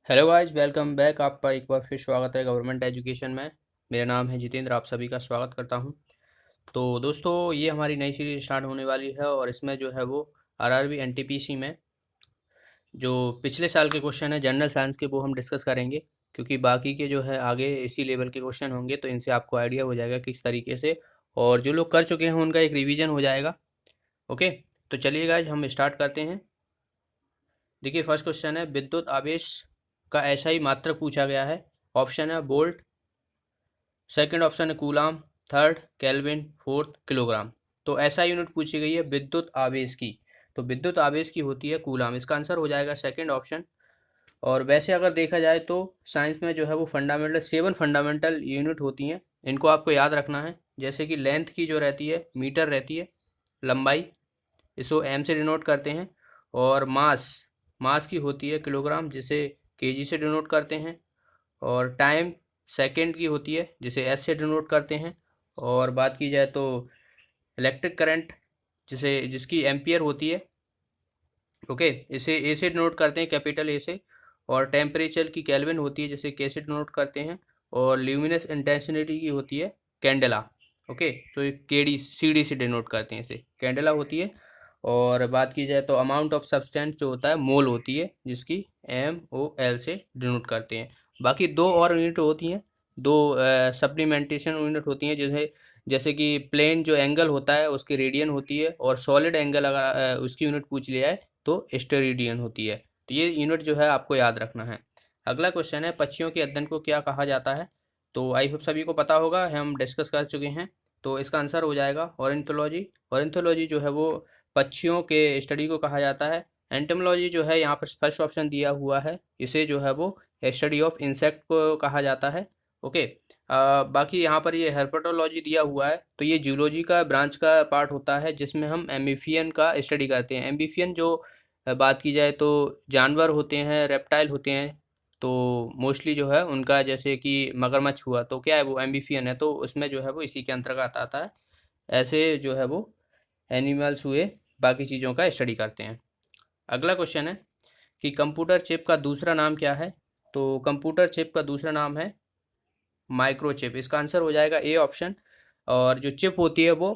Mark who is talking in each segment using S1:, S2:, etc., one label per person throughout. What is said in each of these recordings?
S1: Hello guys, welcome back. आपका एक बार फिर स्वागत है गवर्नमेंट एजुकेशन में। मेरा नाम है जितेंद्र, आप सभी का स्वागत करता हूं। तो दोस्तों, ये हमारी नई सीरीज स्टार्ट होने वाली है और इसमें जो है वो आरआरबी एनटीपीसी में जो पिछले साल के क्वेश्चन है जनरल साइंस के, वो हम डिस्कस करेंगे। क्योंकि बाकी के जो है आगे इसी लेवल के क्वेश्चन होंगे, तो इनसे आपको आइडिया हो जाएगा किस तरीके से, और जो लोग कर चुके हैं उनका एक रिवीजन हो जाएगा। ओके, तो चलिए गाइस हम स्टार्ट करते हैं। देखिए, फर्स्ट क्वेश्चन है विद्युत आवेश का ऐसा ही मात्रक पूछा गया है। ऑप्शन है वोल्ट, सेकंड ऑप्शन है coulomb, third kelvin, fourth kilogram. तो ऐसा यूनिट पूछी गई है विद्युत आवेश की। तो विद्युत आवेश की होती है कूलाम, इसका आंसर हो जाएगा सेकंड ऑप्शन। और वैसे अगर देखा जाए तो साइंस में जो है वो फंडामेंटल 7 फंडामेंटल यूनिट होती हैं, इनको आपको याद रखना है। जैसे कि लेंथ की जो रहती है मीटर रहती है, लंबाई इसको एम से डिनोट करते हैं। और मास मास की होती है किलोग्राम, जिसे केजी से डिनोट करते हैं। और टाइम सेकंड की होती है, जिसे एस से डिनोट करते हैं। और बात की जाए तो इलेक्ट्रिक करंट, जिसकी एम्पियर होती है, ओके, इसे ए से डिनोट करते हैं, कैपिटल ए से। और टेम्परेचर की केल्विन होती है, जिसे के से डिनोट करते हैं। और ल्यूमिनस इंटेंसिटी की होती है कैंडेला। ओके, तो ये के डी सी डी से डिनोट करते हैं, इसे कैंडेला होती है। और बात की जाए तो अमाउंट ऑफ सब्सटेंस जो होता है मोल होती है, जिसकी एम ओ एल से डिनोट करते हैं। बाकी दो और यूनिट होती हैं, दो सप्लीमेंटेशन यूनिट होती हैं, जैसे कि प्लेन जो एंगल होता है उसकी रेडियन होती है, और सॉलिड एंगल अगर उसकी यूनिट पूछ लिया है तो स्टेरेडियन होती है। तो ये यूनिट जो है आपको याद रखना है। अगला क्वेश्चन है पक्षियों के अध्ययन को क्या कहा जाता है। तो आई होप सभी को पता होगा, हम डिस्कस कर चुके हैं। तो इसका आंसर हो जाएगा ऑर्निथोलॉजी। ऑर्निथोलॉजी जो है वो पक्षियों के स्टडी को कहा जाता है। एंटोमोलॉजी जो है यहाँ पर फर्स्ट ऑप्शन दिया हुआ है, इसे जो है वो स्टडी ऑफ इंसेक्ट को कहा जाता है। ओके, बाकी यहाँ पर ये हर्पेटोलॉजी दिया हुआ है, तो ये जूलॉजी का ब्रांच का पार्ट होता है, जिसमें हम एम्फीबियन का स्टडी करते हैं। एम्फीबियन जो बात की जाए तो जानवर होते हैं, रेप्टाइल होते हैं। तो मोस्टली जो है उनका, जैसे कि मगरमच्छ हुआ, तो क्या है वो एम्फीबियन है, तो उसमें जो है वो इसी के अंतर्गत आता है। ऐसे जो है वो एनिमल्स हुए, बाकी चीज़ों का स्टडी करते हैं। अगला क्वेश्चन है कि कंप्यूटर चिप का दूसरा नाम क्या है। तो कंप्यूटर चिप का दूसरा नाम है माइक्रोचिप, इसका आंसर हो जाएगा ए ऑप्शन। और जो चिप होती है वो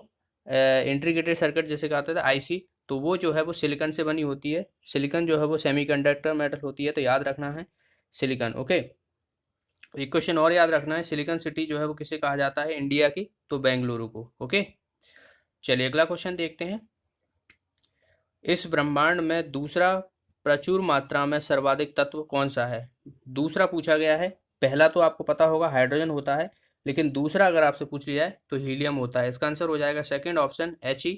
S1: इंटीग्रेटेड सर्किट जैसे कहते थे आईसी, तो वो जो है वो सिलिकॉन से बनी होती है। सिलिकॉन जो है वो सेमीकंडक्टर मेटल होती है, तो याद रखना है सिलिकॉन। ओके, एक क्वेश्चन और याद रखना है, सिलिकॉन सिटी जो है वो किसे कहा जाता है इंडिया की, तो बेंगलुरु को। ओके, चलिए अगला क्वेश्चन देखते हैं। इस ब्रह्मांड में दूसरा प्रचुर मात्रा में सर्वाधिक तत्व कौन सा है। दूसरा पूछा गया है। पहला तो आपको पता होगा हाइड्रोजन होता है, लेकिन दूसरा अगर आपसे पूछ लिया है तो हीलियम होता है। इसका आंसर हो जाएगा second option H E.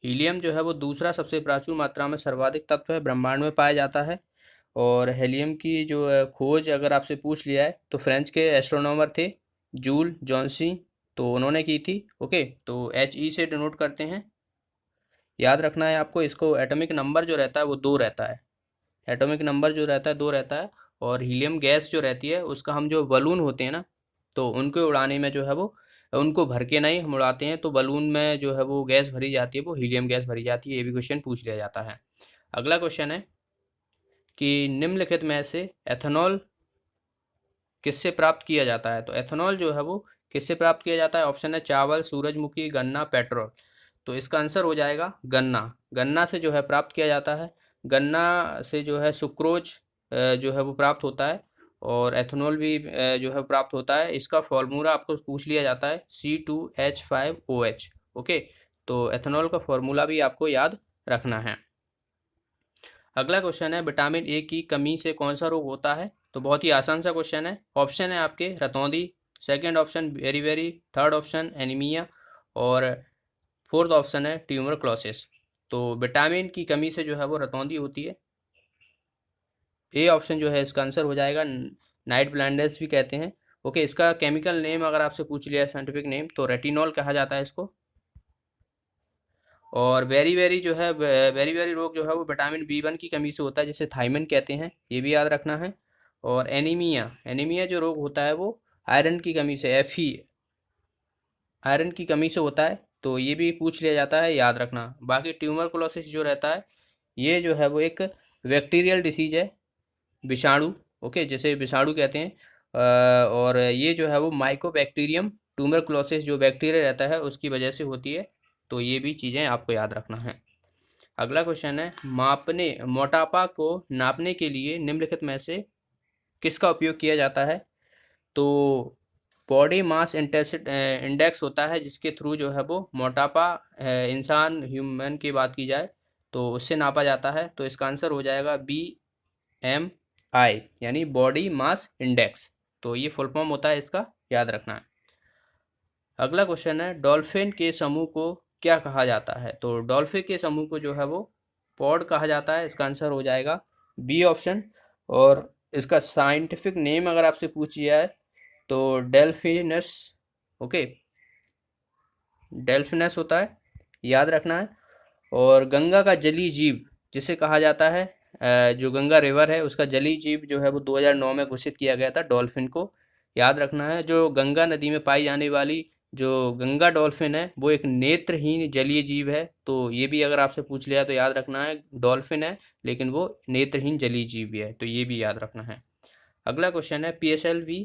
S1: Helium जो है वो दूसरा सबसे प्रचुर मात्रा में सर्वाधिक तत्व है, ब्रह्मांड में पाया जाता है। और हीलियम की जो खोज अगर आपसे पूछ लिया है तो फ्रेंच के एस्ट्रोनॉमर थे जूल जॉन्सी, तो उन्होंने की थी। ओके, तो एच ई से डिनोट करते हैं। याद रखना है आपको, इसको एटॉमिक नंबर जो रहता है वो 2 रहता है। एटॉमिक नंबर जो रहता है 2 रहता है। और हीलियम गैस जो रहती है उसका हम जो बलून होते हैं ना, तो उनको उड़ाने में जो है वो, उनको भर के नहीं हम उड़ाते हैं, तो बलून में जो है वो गैस भरी जाती है, वो हीलियम गैस भरी जाती है। ये भी क्वेश्चन पूछ लिया जाता है। अगला क्वेश्चन है कि निम्नलिखित में से एथेनॉल किससे प्राप्त किया जाता है। तो एथेनॉल जो है वो किससे प्राप्त किया जाता है। ऑप्शन है चावल, सूरजमुखी, गन्ना, पेट्रोल। तो इसका आंसर हो जाएगा गन्ना। गन्ना से जो है प्राप्त किया जाता है। गन्ना से जो है सुक्रोज जो है वो प्राप्त होता है। और एथेनॉल भी जो है प्राप्त होता है। इसका फॉर्मूला आपको पूछ लिया जाता है C2H5OH। ओके, तो एथेनॉल का फॉर्मूला भी आपको याद रखना है। अगला क्वेश्चन है विटामिन ए की कमी से कौन सा रोग होता है। तो बहुत ही आसान सा क्वेश्चन है। ऑप्शन है आपके रतौंधी, second option very very, third option anaemia, और फोर्थ ऑप्शन है ट्यूमर क्लोसिस। तो विटामिन की कमी से जो है वो रतौंधी होती है। ए ऑप्शन जो है इसका आंसर हो जाएगा। नाइट ब्लाइंडनेस भी कहते हैं। ओके, इसका केमिकल नेम अगर आपसे पूछ लिया है, साइंटिफिक नेम, तो रेटिनॉल कहा जाता है इसको। और वेरी वेरी जो है, वेरी वेरी रोग जो है वो विटामिन बी 1 की कमी से होता है, जिसे थायमिन कहते हैं, ये भी याद रखना है। और एनीमिया, एनीमिया जो रोग होता है वो आयरन की कमी से, Fe आयरन की कमी से होता है, तो ये भी पूछ लिया जाता है, याद रखना। बाकी ट्यूबरकुलोसिस जो रहता है, ये जो है वो एक बैक्टीरियल डिसीज है, विषाणु ओके, जैसे विषाणु कहते हैं। और ये जो है वो माइकोबैक्टीरियम ट्यूबरकुलोसिस जो बैक्टीरिया रहता है उसकी वजह से होती है। तो ये भी चीज़ें आपको याद रखना है। अगला क्वेश्चन है, मापने मोटापा को नापने के लिए निम्नलिखित में से किसका उपयोग किया जाता है? तो बॉडी मास इंडेक्स होता है जिसके थ्रू जो है वो मोटापा इंसान ह्यूमन की बात की जाए तो उससे नापा जाता है। तो इसका आंसर हो जाएगा BMI, यानी बॉडी मास इंडेक्स। तो ये फुल फॉर्म होता है इसका, याद रखना है। अगला क्वेश्चन है, डॉल्फिन के समूह को क्या कहा जाता है? तो डॉल्फिन के समूह को जो है वो पॉड कहा जाता है। इसका आंसर हो जाएगा बी ऑप्शन। और इसका साइंटिफिक नेम अगर आपसे पूछ लिया है तो डेल्फिनस। ओके, डेल्फिनस होता है, याद रखना है। और गंगा का जलीय जीव जिसे कहा जाता है, जो गंगा रिवर है उसका जलीय जीव जो है वो 2009 में घोषित किया गया था डॉल्फिन को, याद रखना है। जो गंगा नदी में पाई जाने वाली जो गंगा डॉल्फिन है वो एक नेत्रहीन जलीय जीव है। तो ये भी अगर आपसे पूछ लिया तो याद रखना है, डॉल्फिन है लेकिन वो नेत्रहीन जलीय जीव भी है, तो ये भी याद रखना है। अगला क्वेश्चन है, PSLV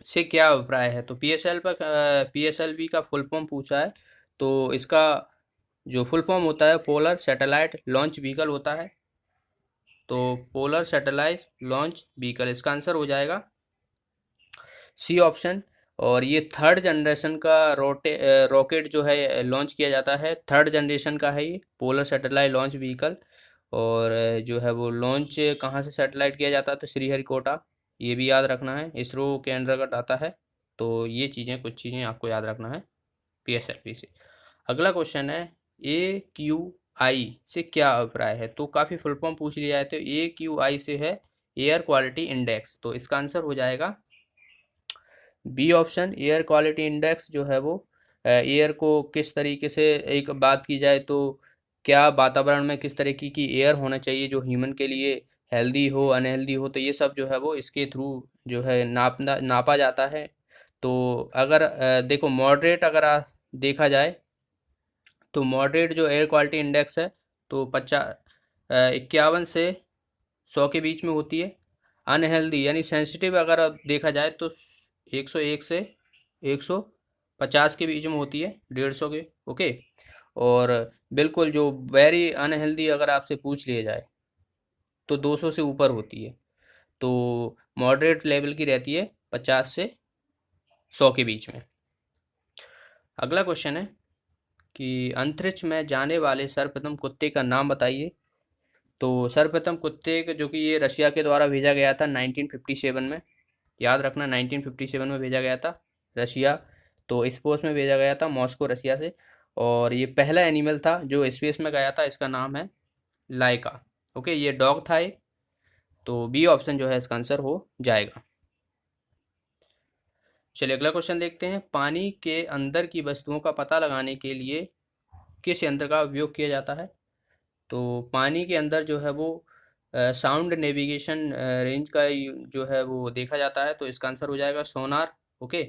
S1: से क्या अभिप्राय है? तो PSLV का फुल फॉर्म पूछा है। तो इसका जो फुल फॉर्म होता है पोलर सैटेलाइट लॉन्च व्हीकल होता है। तो पोलर सैटेलाइट लॉन्च व्हीकल, इसका आंसर हो जाएगा सी ऑप्शन। और ये थर्ड जनरेशन का रॉकेट जो है लॉन्च किया जाता है, थर्ड जनरेशन का है ये पोलर सैटेलाइट लॉन्च व्हीकल। और जो है वो लॉन्च कहाँ से सैटेलाइट किया जाता है? तो श्रीहरिकोटा, ये भी याद रखना है, इसरो के अंतर्गत आता है। तो ये चीज़ें कुछ चीज़ें आपको याद रखना है PSLV से। अगला क्वेश्चन है, AQI से क्या अभिप्राय है? तो काफ़ी फुल फॉर्म पूछ लिया है। तो AQI से है एयर क्वालिटी इंडेक्स। तो इसका आंसर हो जाएगा B option. Air quality index जो है वो एयर को किस तरीके से, एक बात की जाए तो क्या वातावरण में किस तरीके की एयर होना चाहिए जो ह्यूमन के लिए हेल्दी हो अनहेल्दी हो, तो ये सब जो है वो इसके थ्रू जो है नापा जाता है। तो अगर देखो मॉडरेट अगर देखा जाए तो मॉडरेट जो एयर क्वालिटी इंडेक्स है तो 51 से 100 के बीच में होती है। अनहेल्दी यानी सेंसिटिव अगर अब देखा जाए तो 101 से 150 के बीच में होती है, 150 के। ओके, और बिल्कुल जो वेरी अनहेल्दी अगर आपसे पूछ लिया जाए तो 200 से ऊपर होती है। तो मॉडरेट लेवल की रहती है 50 से 100 के बीच में। अगला क्वेश्चन है कि अंतरिक्ष में जाने वाले सर्वप्रथम कुत्ते का नाम बताइए। तो सर्वप्रथम कुत्ते जो कि ये रशिया के द्वारा भेजा गया था 1957 में, याद रखना 1957 में भेजा गया था रशिया। तो स्पेस में भेजा गया था मॉस्को रशिया से। और ये पहला एनिमल था जो स्पेस में गया था, इसका नाम है लाइका। ओके, ये डॉग था एक। तो बी ऑप्शन जो है इसका आंसर हो जाएगा। चलिए अगला क्वेश्चन देखते हैं, पानी के अंदर की वस्तुओं का पता लगाने के लिए किस यंत्र का उपयोग किया जाता है? तो पानी के अंदर जो है वो साउंड नेविगेशन रेंज का जो है वो देखा जाता है। तो इसका आंसर हो जाएगा सोनार। ओके,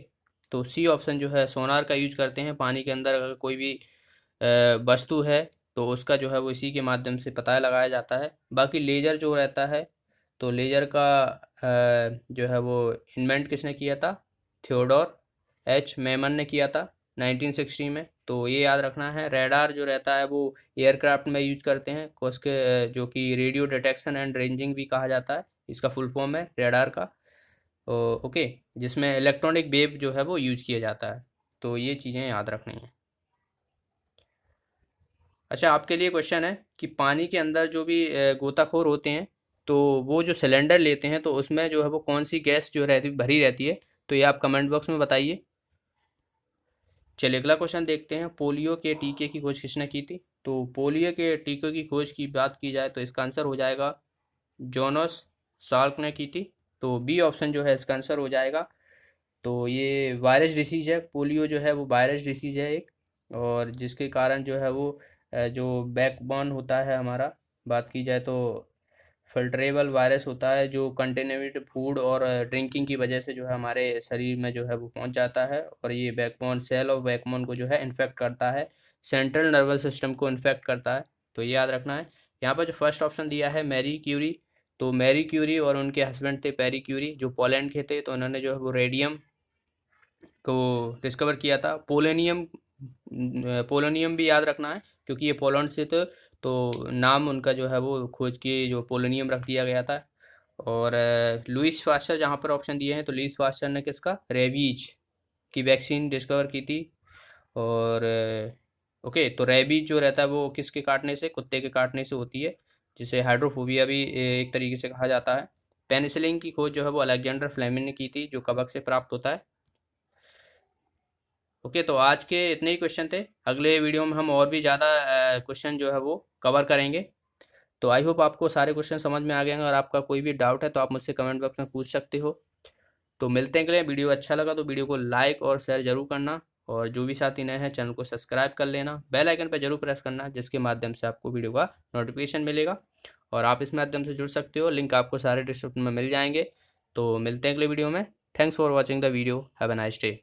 S1: तो सी ऑप्शन जो है सोनार का यूज करते हैं पानी के अंदर अगर कोई भी वस्तु है तो उसका जो है वो इसी के माध्यम से पता लगाया जाता है। बाकी लेजर जो रहता है तो लेजर का जो है वो इन्वेंट किसने किया था? थियोडोर एच मेमन ने किया था 1960 में। तो ये याद रखना है। रेडार जो रहता है वो एयरक्राफ्ट में यूज करते हैं को उसके जो कि रेडियो डिटेक्शन एंड रेंजिंग भी कहा जाता है, इसका फुल फॉर्म है रेडार का। ओके, जिसमें इलेक्ट्रॉनिक वेव जो है वो यूज किया जाता है। तो ये चीज़ें याद रखनी है। अच्छा, आपके लिए क्वेश्चन है कि पानी के अंदर जो भी गोताखोर होते हैं तो वो जो सिलेंडर लेते हैं तो उसमें जो है वो कौन सी गैस जो रहती भरी रहती है? तो ये आप कमेंट बॉक्स में बताइए। चलिए अगला क्वेश्चन देखते हैं, पोलियो के टीके की खोज किसने की थी? तो पोलियो के टीके की खोज की बात की जाए तो इसका आंसर हो जाएगा जोनस साल्क ने की थी। तो बी ऑप्शन जो है इसका आंसर हो जाएगा। तो ये वायरस डिसीज है, पोलियो जो है वो वायरस डिसीज है एक, और जिसके कारण जो है वो जो बैकबोन होता है हमारा, बात की जाए तो फिल्ट्रेबल वायरस होता है जो कंटेमिनेटेड फूड और ड्रिंकिंग की वजह से जो है हमारे शरीर में जो है वो पहुंच जाता है। और ये बैकबोन सेल और बैकबोन को जो है इन्फेक्ट करता है, सेंट्रल नर्वस सिस्टम को इन्फेक्ट करता है। तो ये याद रखना है। यहाँ पर जो फर्स्ट ऑप्शन दिया है मैरी क्यूरी तो मैरी क्यूरी और उनके हस्बैंड थे पेरी क्यूरी, जो पोलैंड के थे। तो उन्होंने जो है वो रेडियम को डिस्कवर किया था। पोलोनियम, पोलोनियम भी याद रखना है क्योंकि ये पोलैंड से थे, तो नाम उनका जो है वो खोज के जो पोलोनियम रख दिया गया था। और लुइस पास्चर, जहाँ पर ऑप्शन दिए हैं तो लुइस पास्चर ने किसका, रेबीज की वैक्सीन डिस्कवर की थी। और ओके, तो रेबीज जो रहता है वो किसके काटने से, कुत्ते के काटने से होती है, जिसे हाइड्रोफोबिया भी एक तरीके से कहा जाता है। पेनिसिलिन की खोज जो है वो अलेक्जेंडर फ्लेमिंग ने की थी, जो कवक से प्राप्त होता है। ओके, तो आज के इतने ही क्वेश्चन थे। अगले वीडियो में हम और भी ज़्यादा क्वेश्चन जो है वो कवर करेंगे। तो आई होप आपको सारे क्वेश्चन समझ में आ गए हैं। अगर आपका कोई भी डाउट है तो आप मुझसे कमेंट बॉक्स में पूछ सकते हो। तो मिलते हैं अगले वीडियो। अच्छा लगा तो वीडियो को लाइक और शेयर जरूर करना, और जो भी साथी नए हैं चैनल को सब्सक्राइब कर लेना, बेल आइकन पर जरूर प्रेस करना, जिसके माध्यम से आपको वीडियो का नोटिफिकेशन मिलेगा और आप इस माध्यम से जुड़ सकते हो। लिंक आपको सारे डिस्क्रिप्शन में मिल जाएंगे। तो मिलते हैं अगले वीडियो में। Thanks for watching the video. Have a nice day.